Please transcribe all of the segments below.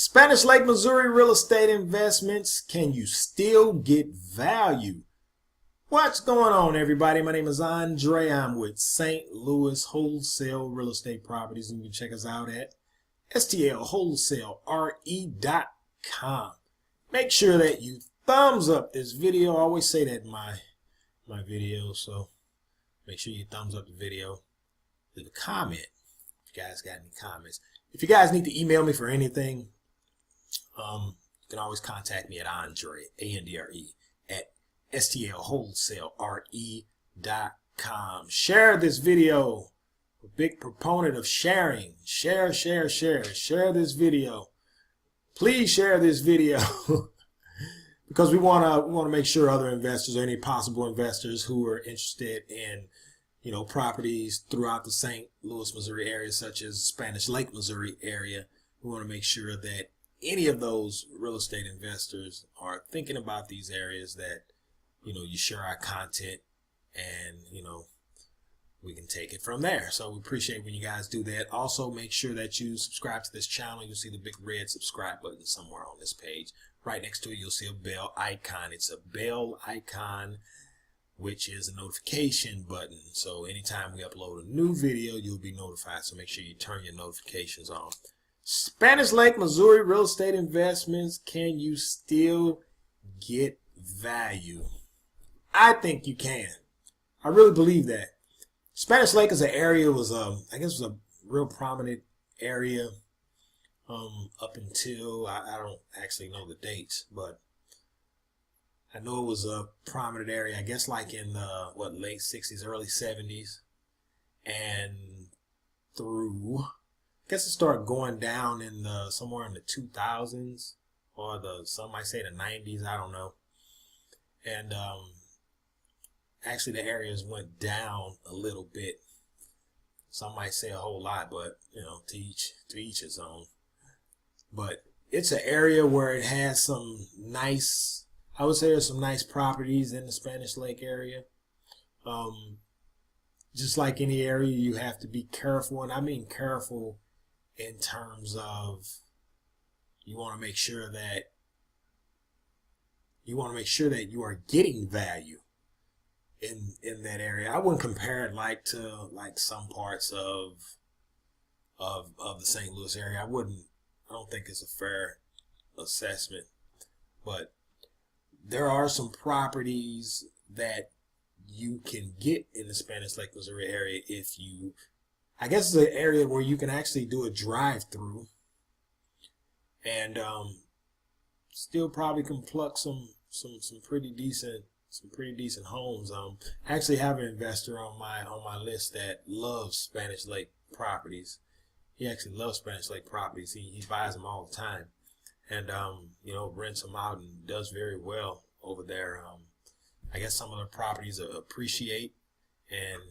Spanish Lake, Missouri real estate investments. Can you still get value? What's going on, everybody? My name is Andre. I'm with St. Louis Wholesale Real Estate Properties, and you can check us out at stlwholesalere.com. Make sure that you thumbs up this video. I always say that in my videos, so make sure you thumbs up the video. Leave a comment if you guys got any comments. If you guys need to email me for anything, you can always contact me at Andre, A-N-D-R-E, at stlwholesalere.com. Share this video. A big proponent of sharing. Share this video. Please share this video because we want to make sure other investors or any possible investors who are interested in properties throughout the St. Louis, Missouri area, such as Spanish Lake, Missouri area, we want to make sure that any of those real estate investors are thinking about these areas, that you share our content, and we can take it from there. So we appreciate when you guys do that. Also, make sure that you subscribe to this channel. You'll see the big red subscribe button somewhere on this page. Right next to it, you'll see a bell icon. It's a bell icon, which is a notification button. So anytime we upload a new video, you'll be notified. So make sure you turn your notifications on. Spanish Lake, Missouri real estate investments. Can you still get value? I think you can. I really believe that. Spanish Lake as an area was, I guess, was a real prominent area up until, I don't actually know the dates, but I know it was a prominent area, I guess, like in the, late 60s, early 70s, and through, I guess it started going down in somewhere in the 2000s, or some might say the 90s, I don't know. And actually the areas went down a little bit. Some might say a whole lot, but to each his own. But it's an area where it has some nice, I would say there's some nice properties in the Spanish Lake area. Just like any area, you have to be careful, and I mean careful in terms of you want to make sure that you are getting value in that area. I wouldn't compare it to some parts of the St. Louis area. I don't think it's a fair assessment, but there are some properties that you can get in the Spanish Lake, Missouri area if you, I guess it's an area where you can actually do a drive-through and still probably can pluck some pretty decent homes. I actually have an investor on my list that loves Spanish Lake properties. He actually loves Spanish Lake properties. He buys them all the time, and rents them out and does very well over there. I guess some of the properties appreciate, and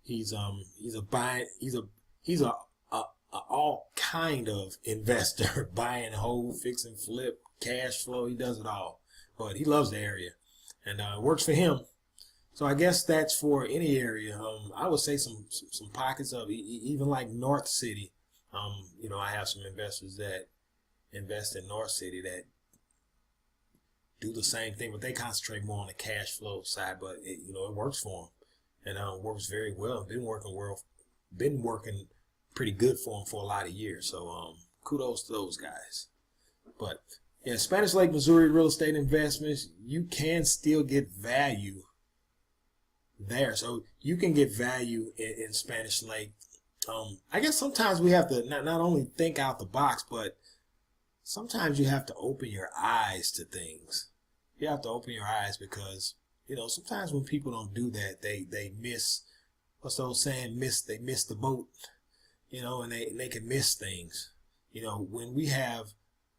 he's a all kind of investor, buy and hold, fix and flip, cash flow. He does it all, but he loves the area, and it works for him. So I guess that's for any area. I would say some pockets of even like North City. I have some investors that invest in North City that do the same thing, but they concentrate more on the cash flow side. But it works for them, and works very well. Been working pretty good for them for a lot of years. So kudos to those guys. But yeah, Spanish Lake, Missouri real estate investments, you can still get value there. So you can get value in Spanish Lake. I guess sometimes we have to not only think out the box, but sometimes you have to open your eyes to things. You have to open your eyes because sometimes when people don't do that, they miss, what's the old saying, they miss the boat, and they can miss things. When we have,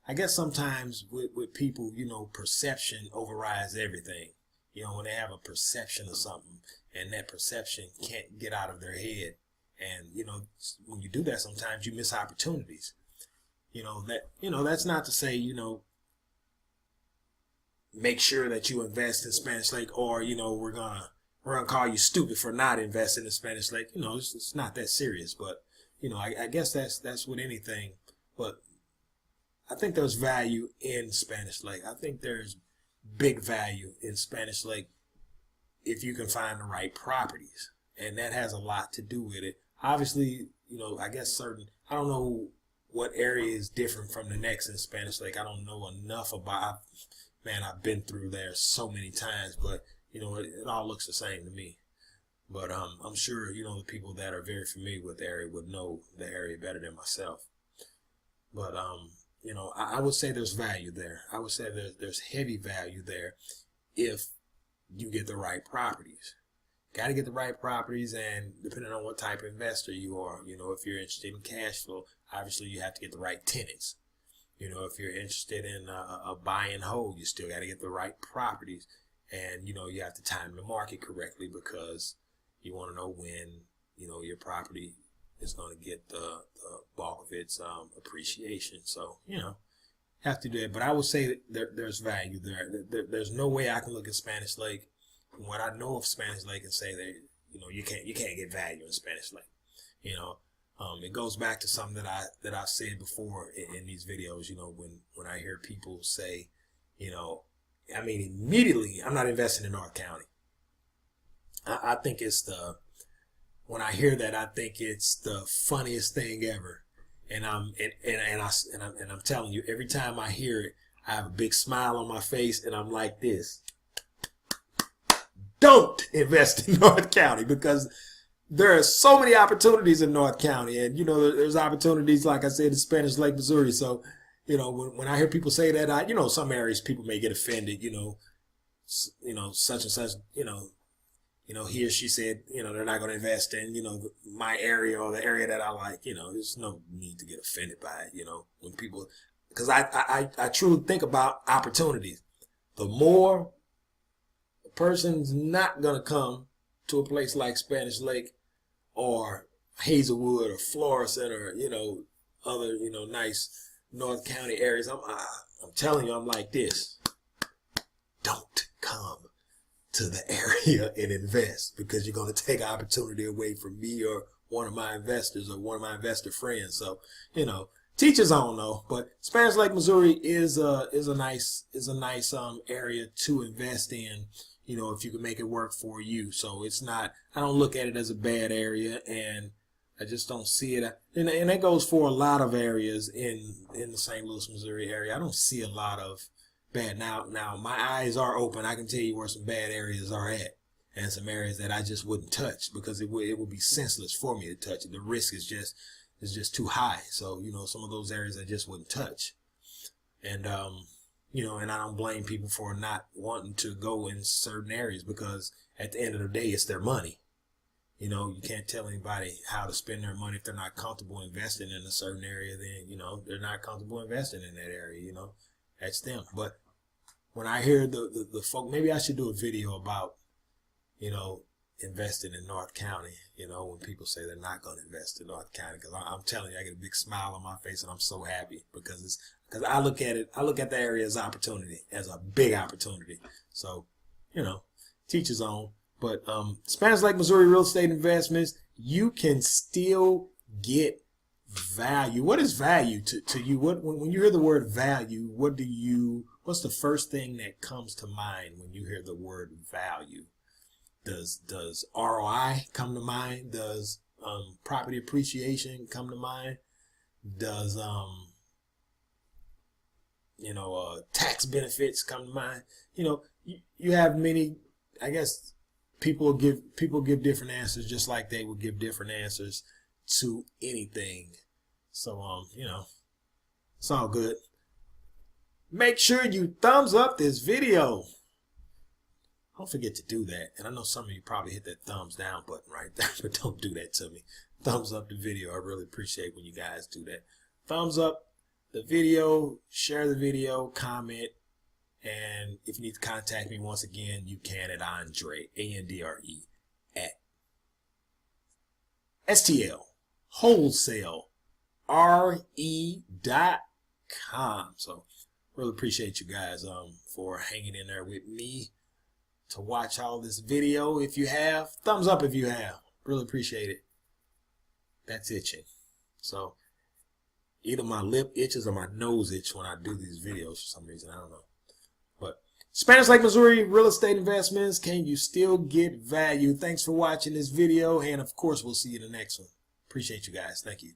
I guess sometimes with people, perception overrides everything. When they have a perception of something and that perception can't get out of their head. And, when you do that, sometimes you miss opportunities. That's not to say, make sure that you invest in Spanish Lake, or, we're gonna call you stupid for not investing in Spanish Lake. It's not that serious, but, I guess that's with anything. But I think there's value in Spanish Lake. I think there's big value in Spanish Lake if you can find the right properties. And that has a lot to do with it. Obviously, I guess I don't know what area is different from the next in Spanish Lake. I don't know enough about, man, I've been through there so many times, but, it all looks the same to me. But I'm sure, the people that are very familiar with the area would know the area better than myself. But, I would say there's value there. I would say there's heavy value there if you get the right properties. Got to get the right properties, and depending on what type of investor you are, if you're interested in cash flow, obviously you have to get the right tenants. If you're interested in a buy and hold, you still got to get the right properties. And, you have to time the market correctly, because you want to know when, your property is going to get the bulk of its appreciation. So, have to do it. But I would say that there's value there. There's no way I can look at Spanish Lake, from what I know of Spanish Lake, and say that, you can't get value in Spanish Lake. It goes back to something that I've said before in these videos. When I hear people say, immediately, I'm not investing in North County. I think when I hear that, I think it's the funniest thing ever. And I'm telling you, every time I hear it, I have a big smile on my face, and I'm like this. Don't invest in North County, because there are so many opportunities in North County. And, there's opportunities, like I said, in Spanish Lake, Missouri. So, when I hear people say that, some areas people may get offended, such and such, he or she said, they're not going to invest in, my area or the area that I like. There's no need to get offended by it, when people, because I truly think about opportunities. The more a person's not going to come to a place like Spanish Lake or Hazelwood or Florissant or, other, nice North County areas, I'm telling you, I'm like this. Don't come to the area and invest, because you're going to take opportunity away from me or one of my investors or one of my investor friends. So, teach his own though. But Spanish Lake, Missouri is a nice area to invest in, if you can make it work for you. So it's not, I don't look at it as a bad area, and I just don't see it. And that goes for a lot of areas in the St. Louis, Missouri area. I don't see a lot of bad. Now my eyes are open. I can tell you where some bad areas are at, and some areas that I just wouldn't touch, because it would be senseless for me to touch it. The risk is just too high. So, some of those areas I just wouldn't touch. And, and I don't blame people for not wanting to go in certain areas, because at the end of the day, it's their money. You can't tell anybody how to spend their money if they're not comfortable investing in a certain area. Then, they're not comfortable investing in that area, that's them. But when I hear the folk, maybe I should do a video about, investing in North County, when people say they're not going to invest in North County, because I'm telling you, I get a big smile on my face, and I'm so happy, because I look at the area as opportunity, as a big opportunity. So, teach his own. But Spanish Lake, Missouri real estate investments, you can still get value. What is value to you? When you hear the word value, what's the first thing that comes to mind when you hear the word value? Does ROI come to mind? Does property appreciation come to mind? Does tax benefits come to mind? You have many, I guess. People give different answers, just like they would give different answers to anything. So it's all good. Make sure you thumbs up this video. Don't forget to do that. And I know some of you probably hit that thumbs down button right there, but don't do that to me. Thumbs up the video. I really appreciate when you guys do that. Thumbs up the video, share the video, comment. And if you need to contact me once again, you can at Andre, ANDRE, at STL, Wholesale, RE.com. So really appreciate you guys for hanging in there with me to watch all this video. If you have, thumbs up if you have. Really appreciate it. That's itching. So Either my lip itches or my nose itch when I do these videos for some reason. I don't know. But Spanish Lake, Missouri, real estate investments. Can you still get value? Thanks for watching this video. And of course, we'll see you in the next one. Appreciate you guys. Thank you.